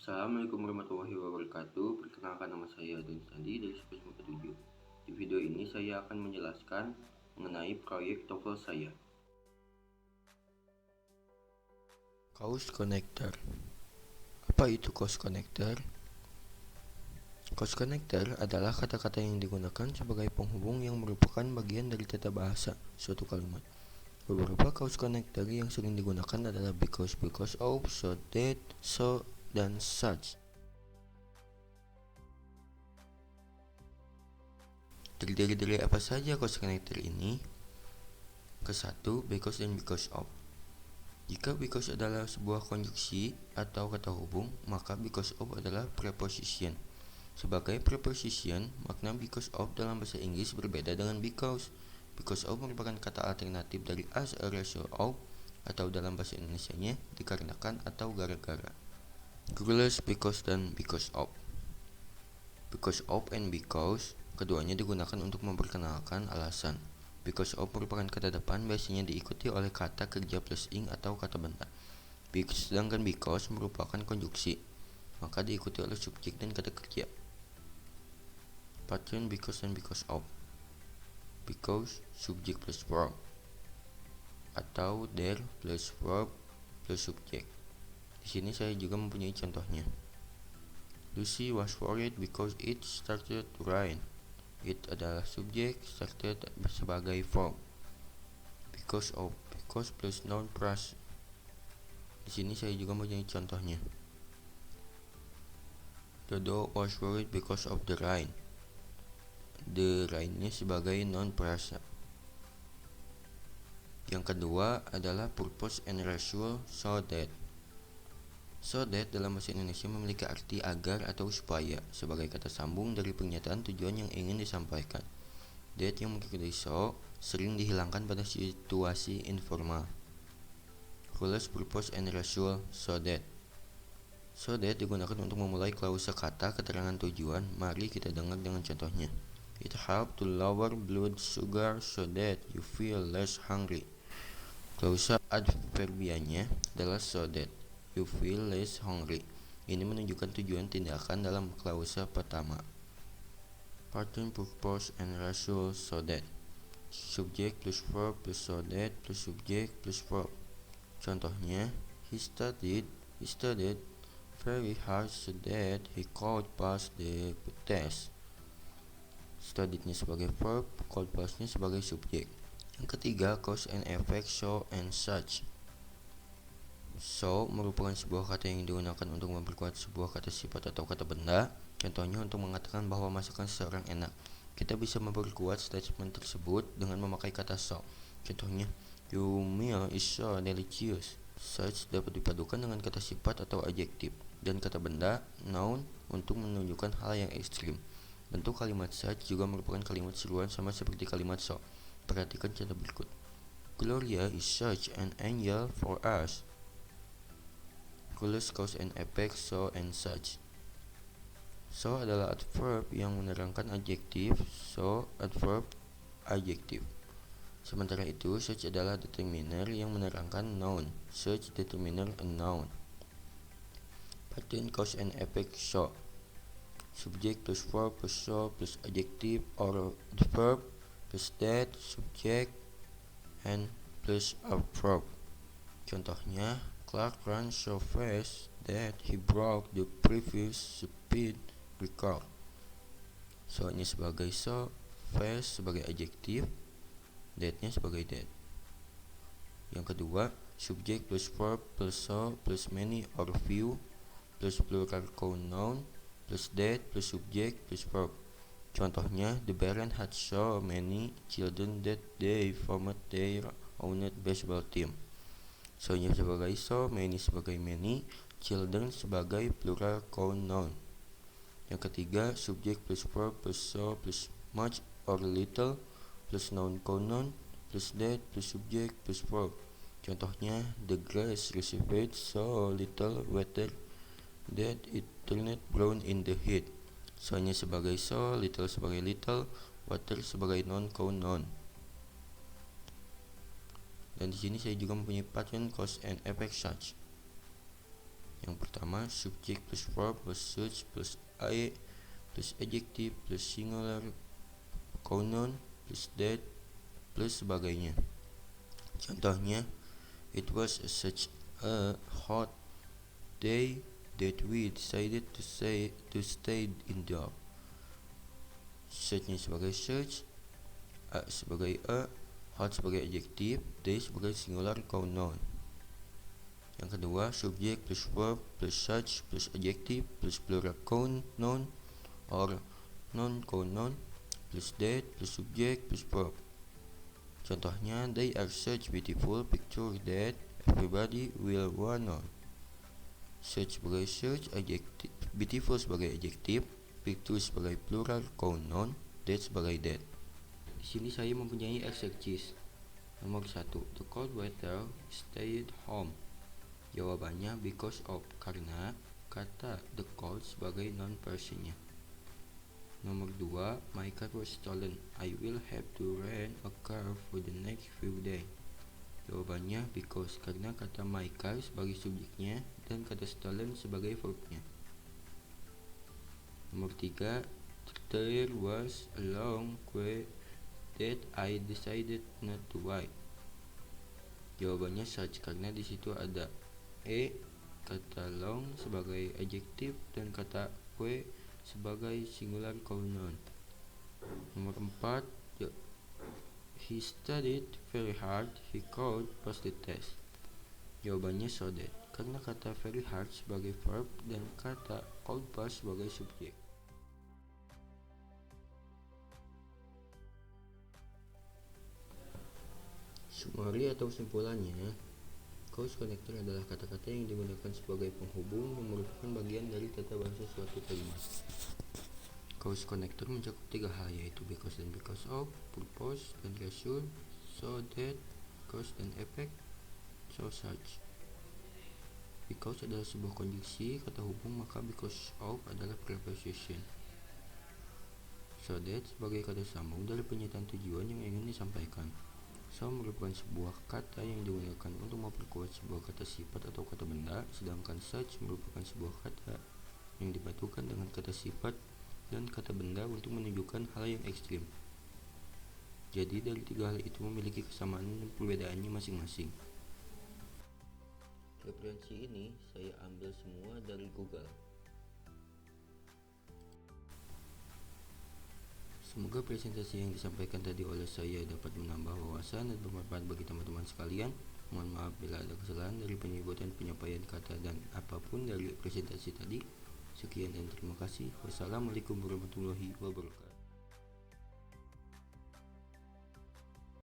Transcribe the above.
Assalamualaikum warahmatullahi wabarakatuh. Perkenalkan, nama saya Don Sandi dari Spes Muka 7. Di video ini saya akan menjelaskan mengenai proyek TOEFL saya. Cause connector. Apa itu cause connector? Cause connector adalah kata-kata yang digunakan sebagai penghubung yang merupakan bagian dari tata bahasa suatu kalimat. Beberapa cause connector yang sering digunakan adalah because of, so that, so, dan such. Terdiri dari apa saja cause connector ini? Kesatu, because dan because of. Jika because adalah sebuah konjungsi atau kata hubung, maka because of adalah preposition. Sebagai preposition, makna because of dalam bahasa Inggris berbeda dengan because. Because of merupakan kata alternatif dari as a result of, atau dalam bahasa Indonesianya dikarenakan atau gara-gara. Rules because dan because of. Because of and because, keduanya digunakan untuk memperkenalkan alasan. Because of merupakan kata depan, biasanya diikuti oleh kata kerja plus ing atau kata benda. Sedangkan because merupakan konjungsi, maka diikuti oleh subjek dan kata kerja. Pattern because dan because of. Because subjek plus verb, atau there plus verb plus subjek. Di sini saya juga mempunyai contohnya. Lucy was worried because it started to rain. It adalah subjek, started sebagai verb. Because plus noun plus. Di sini saya juga mempunyai contohnya. The dog was worried because of the rain. The rain-nya sebagai non prasa. Yang kedua adalah purpose and result, so that. So that dalam bahasa Indonesia memiliki arti agar atau supaya sebagai kata sambung dari pernyataan tujuan yang ingin disampaikan. That yang mengikuti so sering dihilangkan pada situasi informal. Rules, purpose and result, so that. So that digunakan untuk memulai klausa kata keterangan tujuan. Mari kita dengar dengan contohnya. It helps to lower blood sugar so that you feel less hungry. Klausa adverbianya adalah so that you feel less hungry. Ini menunjukkan tujuan tindakan dalam klausa pertama. Pattern, purpose and result, so that. Subjek plus verb plus so that plus subjek plus verb. Contohnya, he studied very hard so that he could pass the test. Studied-nya sebagai verb, could pass-nya sebagai subjek. Yang ketiga, cause and effect, so and such. So merupakan sebuah kata yang digunakan untuk memperkuat sebuah kata sifat atau kata benda. Contohnya untuk mengatakan bahwa masakan seseorang enak. Kita bisa memperkuat statement tersebut dengan memakai kata so. Contohnya, your meal is so delicious. Such dapat dipadukan dengan kata sifat atau adjektif dan kata benda, noun, untuk menunjukkan hal yang ekstrim. Bentuk kalimat such juga merupakan kalimat seruan sama seperti kalimat so. Perhatikan contoh berikut. Gloria is such an angel for us. Rules, cause and effect, so and such. So adalah adverb yang menerangkan adjektif, so adverb adjektif. Sementara itu, such adalah determiner yang menerangkan noun, such determiner a noun. Pattern, cause and effect, so. Subjek plus verb plus so plus adjective or adverb plus that, subject, and plus a verb. Contohnya, Clark ran so fast that he broke the previous speed record. So-nya sebagai so, fast sebagai adjektif, that-nya sebagai that. Yang kedua, subjek plus verb plus so plus many or few plus plural noun plus that plus subjek plus verb. Contohnya, the parents had so many children that they formed their own baseball team. So-nya sebagai so, many sebagai many, children sebagai plural noun. Yang ketiga, subjek plus verb plus so plus much or little plus noun noun plus that plus subjek plus verb. Contohnya, the grass received so little water that it turned brown in the heat. So-nya sebagai so, little sebagai little, water sebagai noun noun. Dan di sini saya juga mempunyai pattern, cause and effect such. Yang pertama, subject plus verb plus such plus I plus adjective plus singular pronoun plus that plus sebagainya. Contohnya, it was such a hot day that we decided to stay indoor. Such-nya sebagai such, a sebagai a, hot sebagai adjektif, day sebagai singular pronoun. Yang kedua, subject plus verb plus such plus adjective plus plural pronoun or non-pronoun plus that plus subject plus verb. Contohnya, they are such beautiful pictures that everybody will wanna. Such sebagai such, adjective, beautiful sebagai adjektif, picture sebagai plural pronoun, that sebagai that. Di sini saya mempunyai exercise. Nomor 1, the cold weather stayed home. Jawabannya because of, karena kata the cold sebagai noun personnya. Nomor 2, my car was stolen. I will have to rent a car for the next few days. Jawabannya because, karena kata my car sebagai subjeknya dan kata stolen sebagai verbnya. Nomor 3, there was a long queue that I decided not to wait. Jawabannya such, karena di situ ada kata long sebagai adjektif dan kata queue sebagai singular pronoun. Nomor 4, he studied very hard, he could pass the test. Jawabannya so that, karena kata very hard sebagai verb dan kata could pass sebagai subjek. Summary atau simpulannya, cause connector adalah kata-kata yang digunakan sebagai penghubung yang merupakan bagian dari tata bahasa suatu kalimat. Cause connector mencakup 3 hal, yaitu because dan because of, purpose dan ratio, so that, cause dan effect, so such. Because adalah sebuah konjungsi kata hubung, maka because of adalah preposition. So that sebagai kata sambung dari pernyataan tujuan yang ingin disampaikan. So merupakan sebuah kata yang digunakan untuk memperkuat sebuah kata sifat atau kata benda, sedangkan such merupakan sebuah kata yang dipadukan dengan kata sifat dan kata benda untuk menunjukkan hal yang ekstrim. Jadi dari 3 hal itu memiliki kesamaan dan perbedaannya masing-masing. Referensi ini saya ambil semua dari Google. Semoga presentasi yang disampaikan tadi oleh saya dapat menambah wawasan dan bermanfaat bagi teman-teman sekalian. Mohon maaf bila ada kesalahan dari penyebutan penyampaian kata dan apapun dari presentasi tadi. Sekian dan terima kasih. Wassalamualaikum warahmatullahi wabarakatuh.